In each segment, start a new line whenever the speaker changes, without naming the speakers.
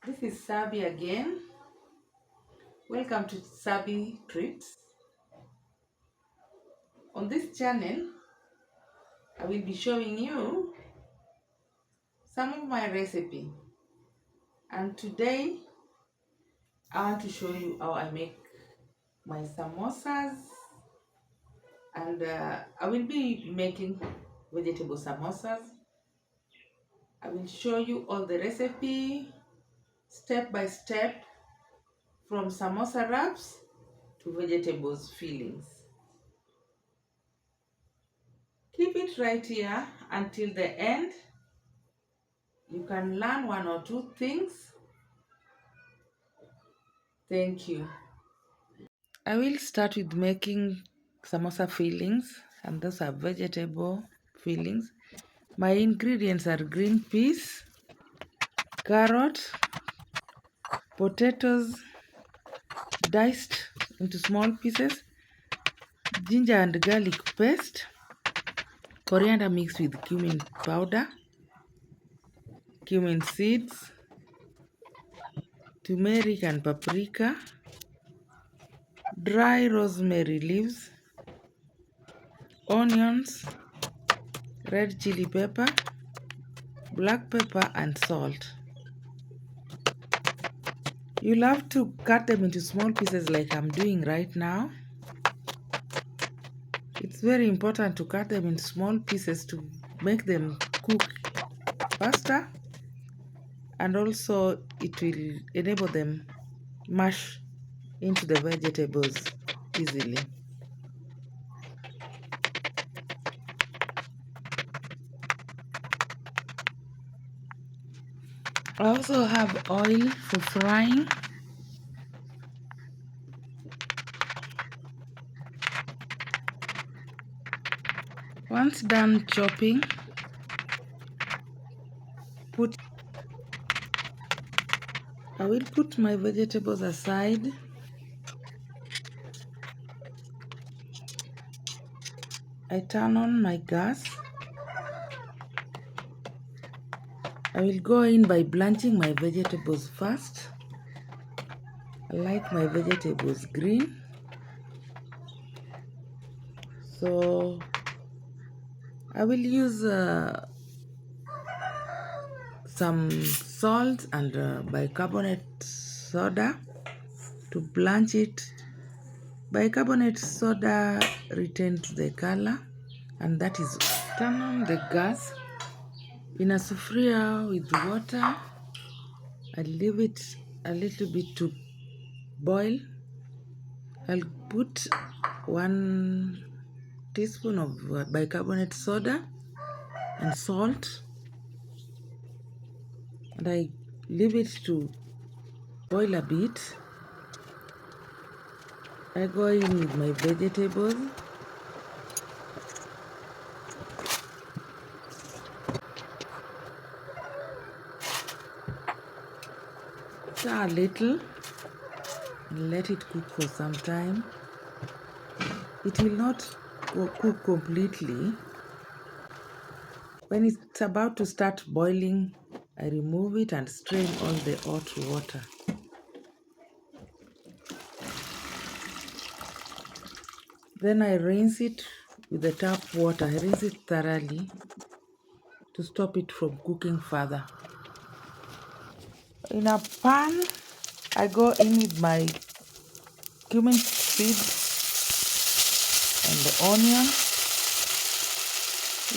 This is Sabi again. Welcome to Sabi Treats. On this channel, I will be showing you some of my recipe. And today, I want to show you how I make my samosas. And I will be making vegetable samosas. I will show you all the recipe, step by step, from samosa wraps to vegetables fillings. Keep it right here until the end. You can learn one or two things. Thank you. I will start with making samosa fillings, and those are vegetable fillings. My ingredients are green peas, carrot, potatoes diced into small pieces, ginger and garlic paste, coriander mixed with cumin powder, cumin seeds, turmeric and paprika, dry rosemary leaves, onions, red chili pepper, black pepper and salt. You'll have to cut them into small pieces like I'm doing right now. It's very important to cut them into small pieces to make them cook faster, and also it will enable them mash into the vegetables easily. I also have oil for frying. Once done chopping, I will put my vegetables aside. I turn on my gas. I will go in by blanching my vegetables first. I like my vegetables green, so I will use some salt and bicarbonate soda to blanch it. Bicarbonate soda retains the color, and that is turn on the gas in a sufuria with water. I leave it a little bit to boil. I'll put 1 teaspoon of bicarbonate soda and salt, and I leave it to boil a bit. I go in with my vegetables. Stir a little and let it cook for some time. It will not cook completely. When it's about to start boiling, I remove it and strain all the hot water. Then I rinse it with the tap water. I rinse it thoroughly to stop it from cooking further. In a pan, I go in with my cumin seeds and the onion.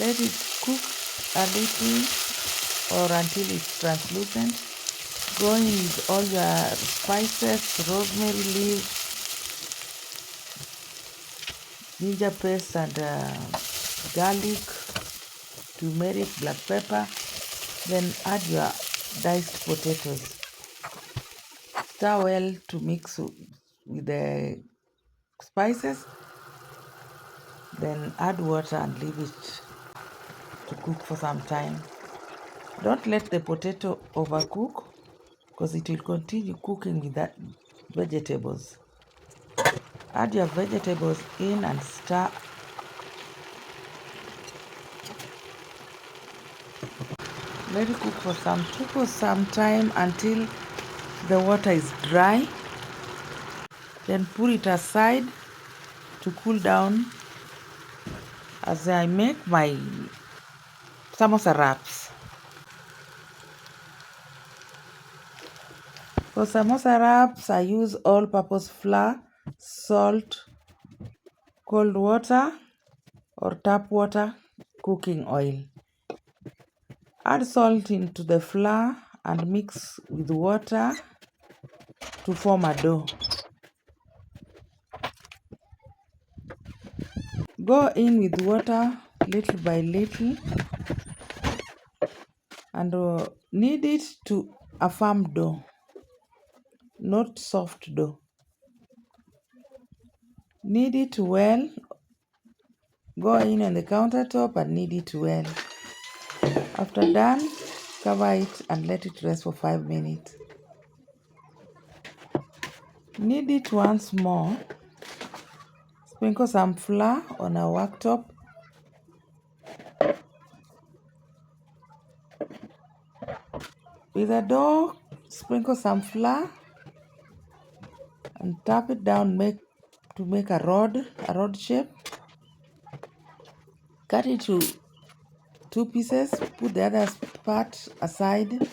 Let it cook a little or until it's translucent. Go in with all your spices, rosemary leaves, ginger paste and garlic, turmeric, black pepper. Then add your diced potatoes. Stir well to mix with the spices. Then add water and leave it to cook for some time. Don't let the potato overcook because it will continue cooking with the vegetables. Add your vegetables in and stir. Let it cook for some time until the water is dry. Then put it aside to cool down as I make my samosa wraps. For samosa wraps, I use all-purpose flour, salt, cold water or tap water, cooking oil. Add salt into the flour and mix with water to form a dough. Go in with water little by little and knead it to a firm dough, not soft dough. Knead it well. Go in on the countertop and knead it well. After done, cover it and let it rest for 5 minutes. Knead it once more. Sprinkle some flour on a worktop. With the dough, sprinkle some flour and tap it down to make a rod shape. Cut it to 2 pieces. Put the other part aside.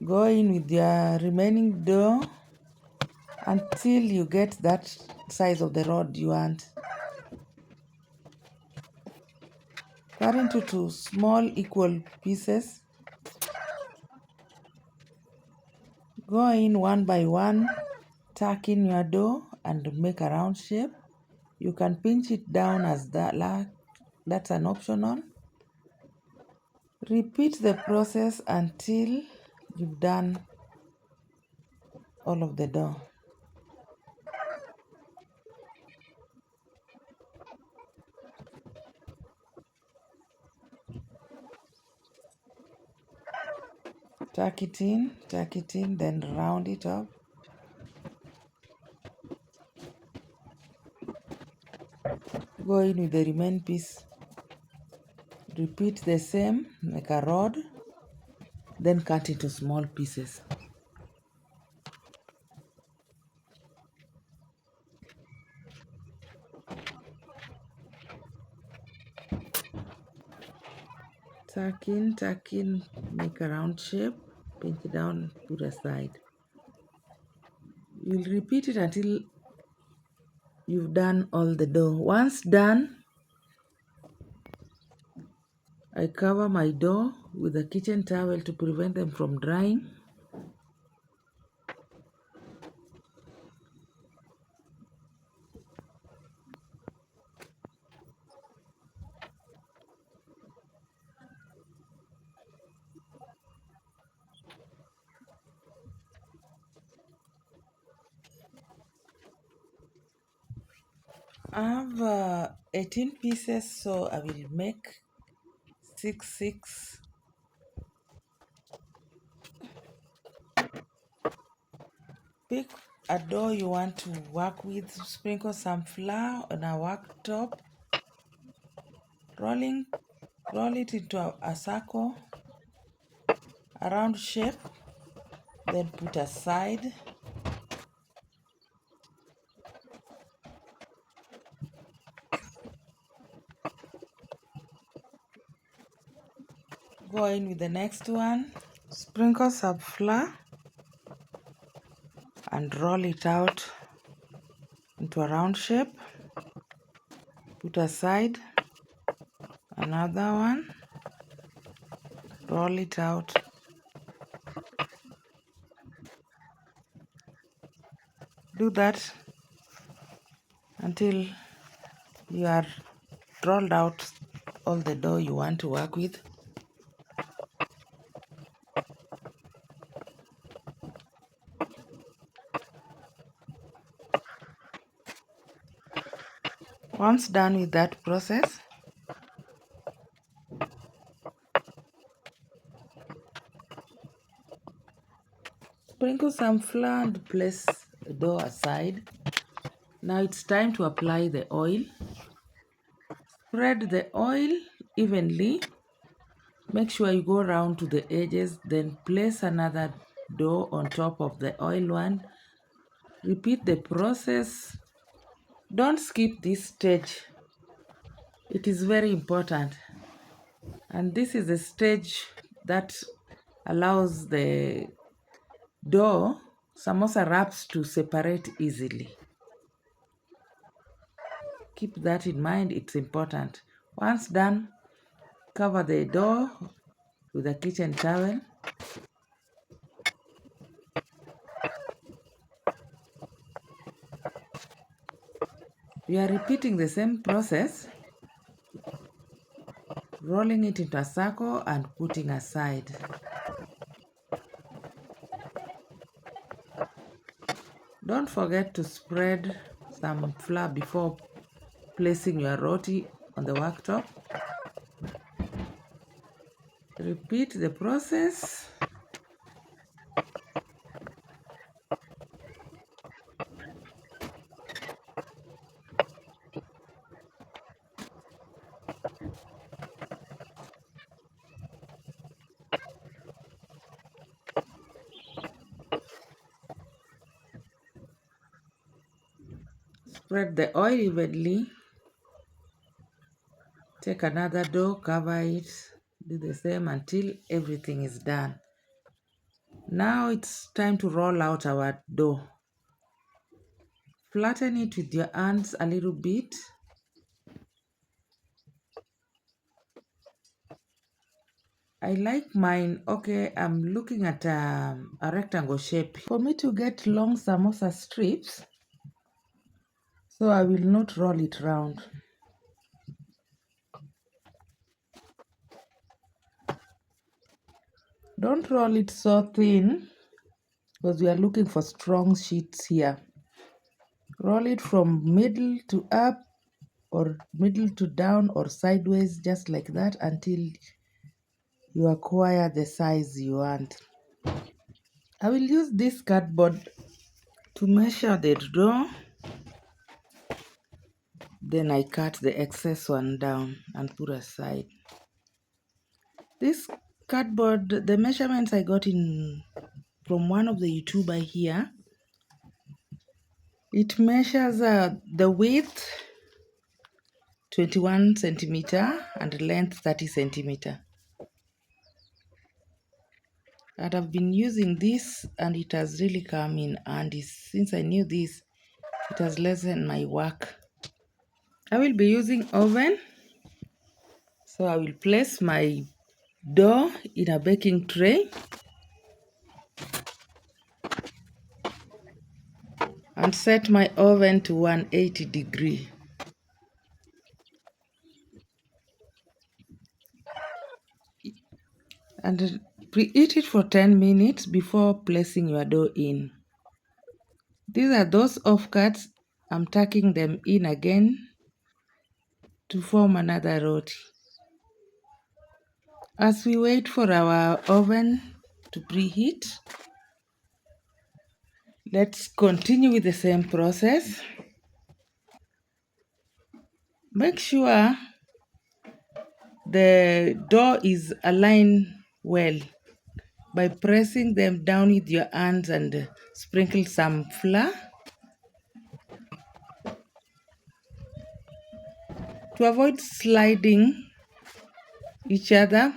Go in with your remaining dough until you get that size of the rod you want. Cut into 2 small equal pieces. Go in one by one, tuck in your dough and make a round shape. You can pinch it down as that's an optional. Repeat the process until you've done all of the dough. Tuck it in, then round it up. Go in with the remaining piece. Repeat the same, make a rod, then cut into small pieces. Tuck in, make a round shape, pinch it down, put aside. You'll repeat it until you've done all the dough. Once done, I cover my dough with a kitchen towel to prevent them from drying. I have 18 pieces, so I will make 6. Pick a dough you want to work with. Sprinkle some flour on a worktop. Roll it into a circle, a round shape, then put aside. Go in with the next one. Sprinkle some flour and roll it out into a round shape. Put aside. Another one. Roll it out. Do that until you are rolled out all the dough you want to work with. Once done with that process, sprinkle some flour and place the dough aside. Now it's time to apply the oil. Spread the oil evenly Make sure you go around to the edges, then place another dough on top of the oil one. Repeat the process. Don't skip this stage. It is very important. And this is the stage that allows the dough, samosa wraps, to separate easily. Keep that in mind, it's important. Once done, cover the dough with a kitchen towel. We are repeating the same process, rolling it into a circle and putting aside. Don't forget to spread some flour before placing your roti on the worktop. Repeat the process. Spread the oil evenly. Take another dough, cover it, do the same until everything is done. Now it's time to roll out our dough. Flatten it with your hands a little bit. I like mine. Okay, I'm looking at a rectangle shape. For me to get long samosa strips, so I will not roll it round. Don't roll it so thin because we are looking for strong sheets here. Roll it from middle to up or middle to down or sideways, just like that, until you acquire the size you want. I will use this cardboard to measure the dough. Then I cut the excess one down and put aside. This cardboard, the measurements I got in from one of the YouTuber here. It measures the width 21 centimeter and length 30 centimeter. And I've been using this and it has really come in handy. Since I knew this, it has lessened my work. I will be using oven. So I will place my dough in a baking tray and set my oven to 180 degree. And preheat it for 10 minutes before placing your dough in. These are those offcuts. I'm tucking them in again to form another roti. As we wait for our oven to preheat, let's continue with the same process. Make sure the dough is aligned well by pressing them down with your hands and sprinkle some flour. To avoid sliding each other,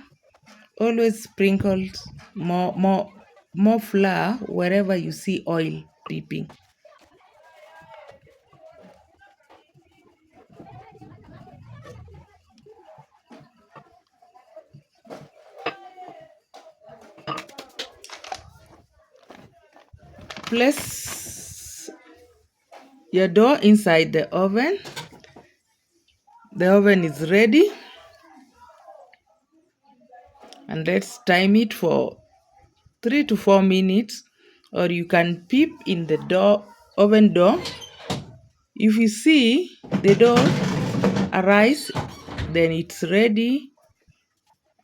always sprinkle more flour wherever you see oil dripping. Place your dough inside the oven. The oven is ready. And let's time it for 3 to 4 minutes, or you can peep in the oven door. If you see the dough arise, then it's ready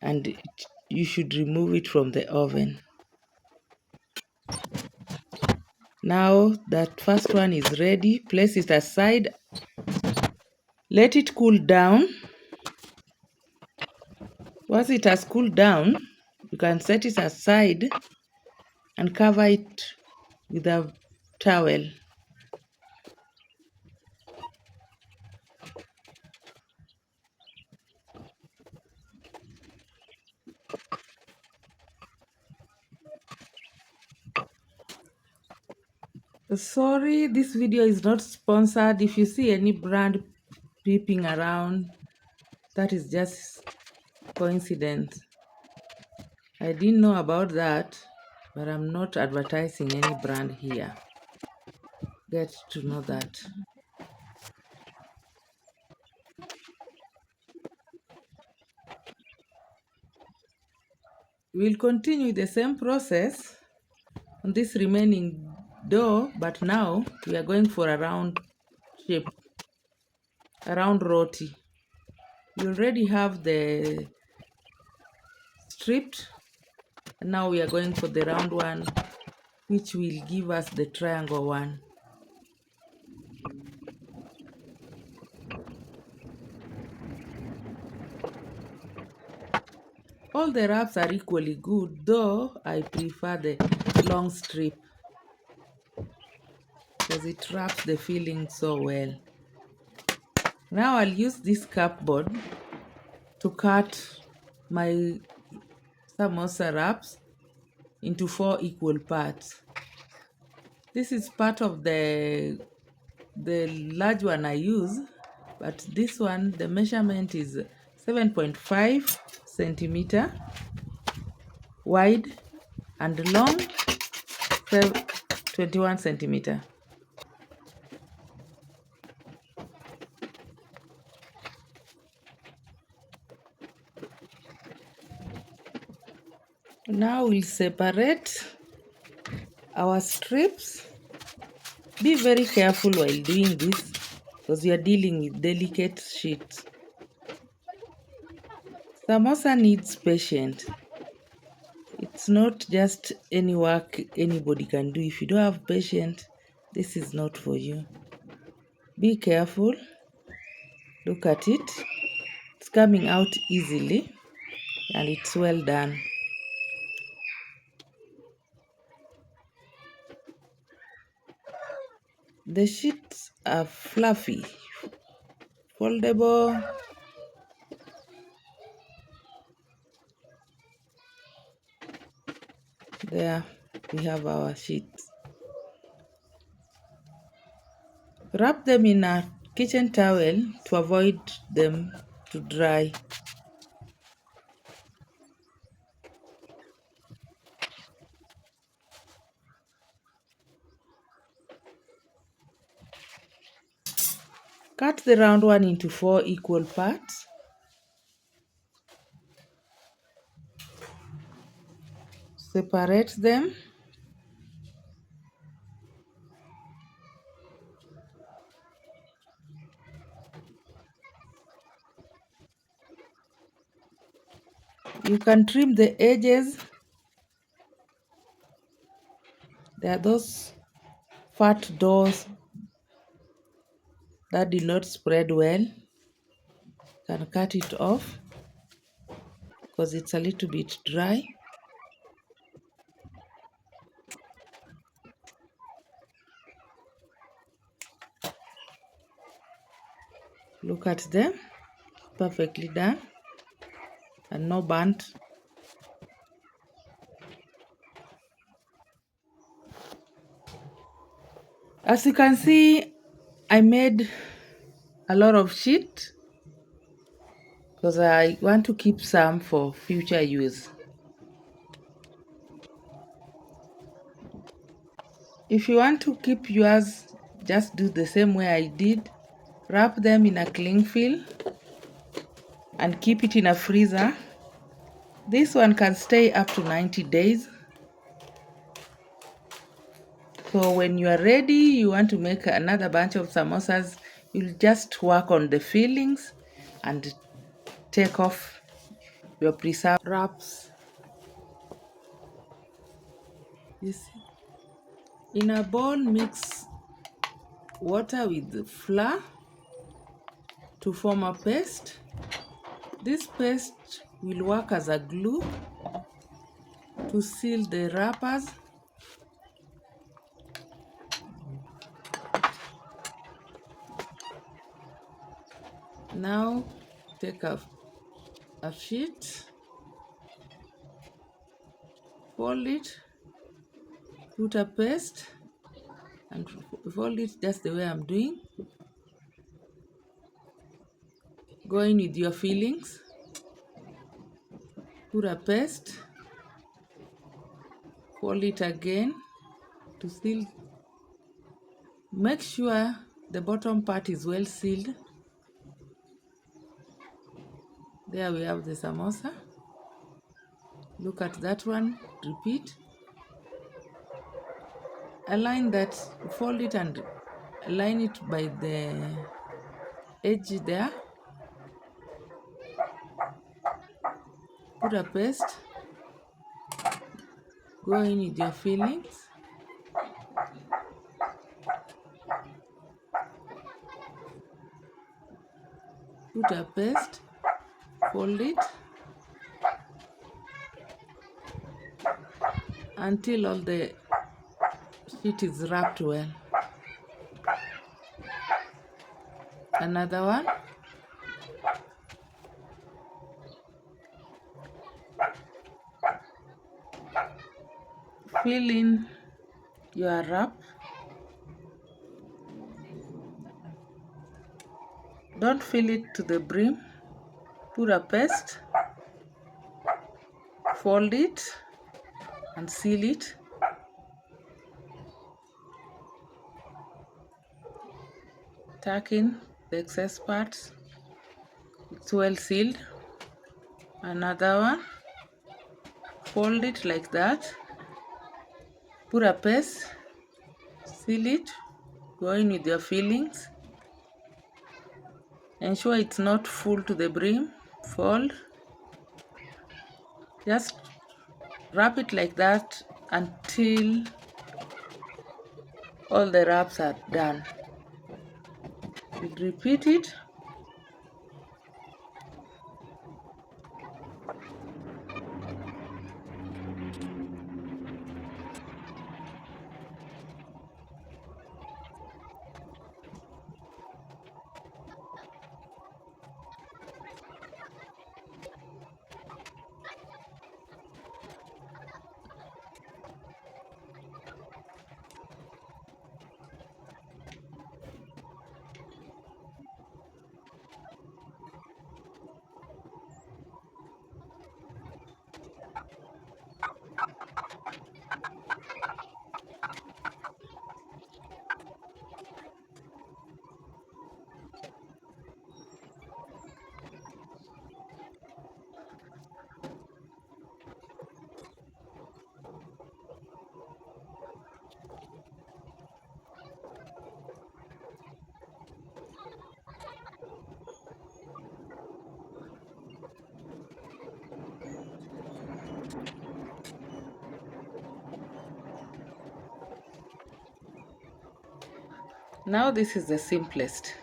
and you should remove it from the oven. Now that first one is ready, place it aside. Let it cool down. Once it has cooled down, you can set it aside and cover it with a towel. Sorry, this video is not sponsored. If you see any brand peeping around, that is just coincidence. I didn't know about that, but I'm not advertising any brand here. Get to know that. We'll continue the same process on this remaining dough, but now we are going for a round shape, a round roti. We already have the stripped, and now we are going for the round one, which will give us the triangle one. All the wraps are equally good, though I prefer the long strip because it wraps the filling so well. Now I'll use this cupboard to cut my samosa wraps into 4 equal parts. This is part of the large one I use, but this one, the measurement is 7.5 centimeter wide and long 21 centimeter. Now we'll separate our strips. Be very careful while doing this because you are dealing with delicate sheets. Samosa needs patience. It's not just any work anybody can do. If you don't have patience, this is not for you. Be careful. Look at it. It's coming out easily and it's well done. The sheets are fluffy, foldable. There we have our sheets. Wrap them in a kitchen towel to avoid them to dry. Cut the round one into 4 equal parts. Separate them. You can trim the edges. There are those fat doors that did not spread well. You can cut it off because it's a little bit dry. Look at them, perfectly done and no burnt. As you can see, I made a lot of sheet because I want to keep some for future use. If you want to keep yours, just do the same way I did. Wrap them in a cling film and keep it in a freezer. This one can stay up to 90 days. So when you are ready, you want to make another bunch of samosas, you'll just work on the fillings and take off your preserved wraps. You see? In a bowl, mix water with flour to form a paste. This paste will work as a glue to seal the wrappers. Now take a sheet, fold it, put a paste and fold it just the way I'm doing. Go in with your fillings, put a paste, fold it again to seal. Make sure the bottom part is well sealed. There we have the samosa. Look at that one, repeat. Align that, fold it and align it by the edge there. Put a paste, go in with your fillings. Put a paste, fold it until all the sheet is wrapped well. Another one. Fill in your wrap. Don't fill it to the brim. Put a paste, fold it and seal it. Tuck in the excess parts. It's well sealed. Another one. Fold it like that. Put a paste, seal it. Go in with your fillings. Ensure it's not full to the brim. Fold. Just wrap it like that until all the wraps are done. Repeat it. Now this is the simplest.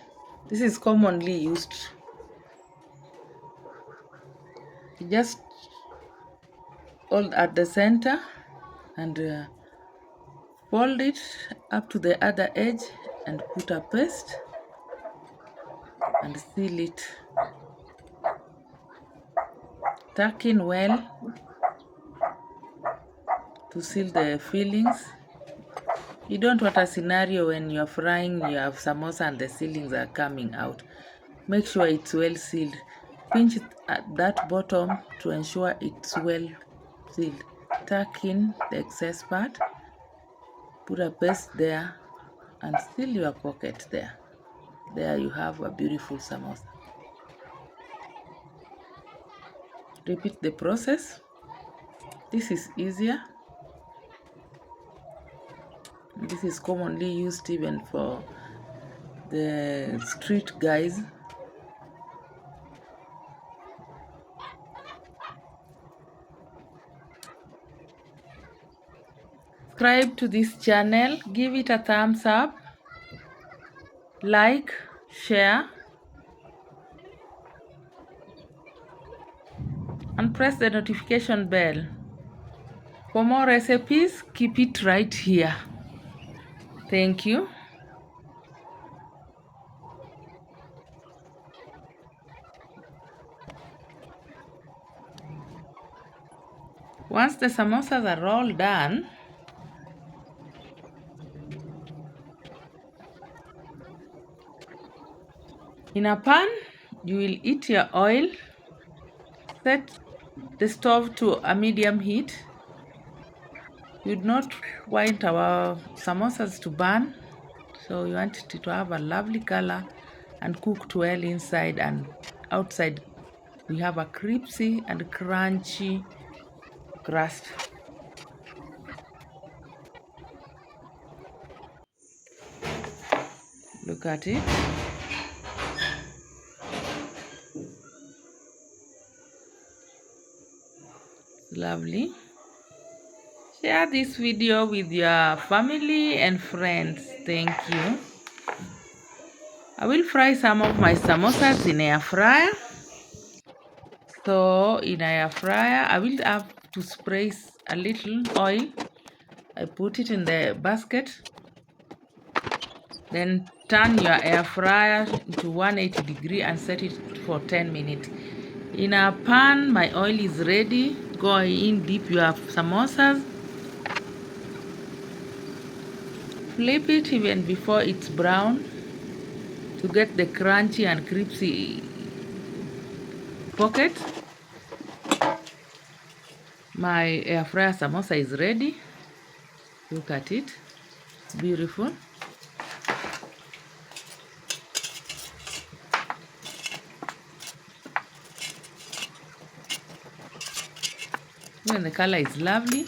This is commonly used. Just hold at the center and fold it up to the other edge and put a paste and seal it. Tuck in well to seal the fillings. You don't want a scenario when you're frying your samosa and the sealings are coming out. Make sure it's well sealed. Pinch it at that bottom to ensure it's well sealed. Tuck in the excess part. Put a paste there and seal your pocket there. There you have a beautiful samosa. Repeat the process. This is easier. This is commonly used even for the street guys. Subscribe to this channel, give it a thumbs up, like, share. and press the notification bell. For more recipes, keep it right here. Thank you. Once the samosas are all done, in a pan, you will heat your oil. Set the stove to a medium heat. You do not want our samosas to burn, so you want it to have a lovely color and cooked well inside and outside. We have a crispy and crunchy crust. Look at it. It's lovely. Share this video with your family and friends. Thank you. I will fry some of my samosas in air fryer. So in air fryer, I will have to spray a little oil. I put it in the basket. Then turn your air fryer to 180 degree and set it for 10 minutes. In a pan, my oil is ready. Go in, dip your samosas. Flip it even before it's brown to get the crunchy and crispy pocket. My air fryer samosa is ready. Look at it. Beautiful. Even the color is lovely.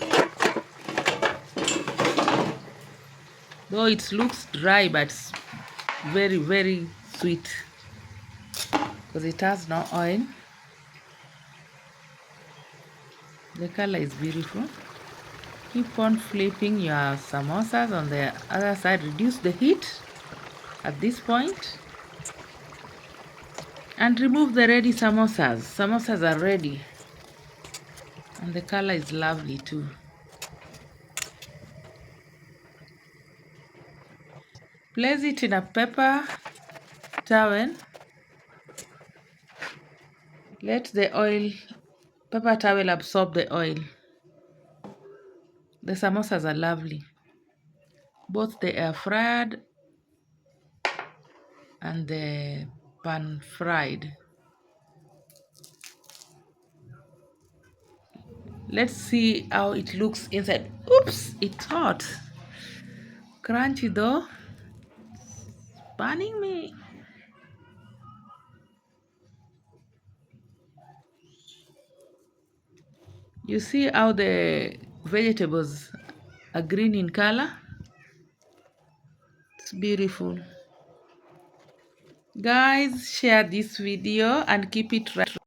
Though it looks dry, but it's very, very sweet because it has no oil. The color is beautiful. Keep on flipping your samosas on the other side. Reduce the heat at this point and remove the ready samosas. Samosas are ready and the color is lovely too. Place it in a paper towel. Let the paper towel absorb the oil. The samosas are lovely. Both the air fried and the pan fried. Let's see how it looks inside. Oops, it's hot. Crunchy though. Burning me. You see how the vegetables are green in color? It's beautiful. Guys, share this video and keep it right.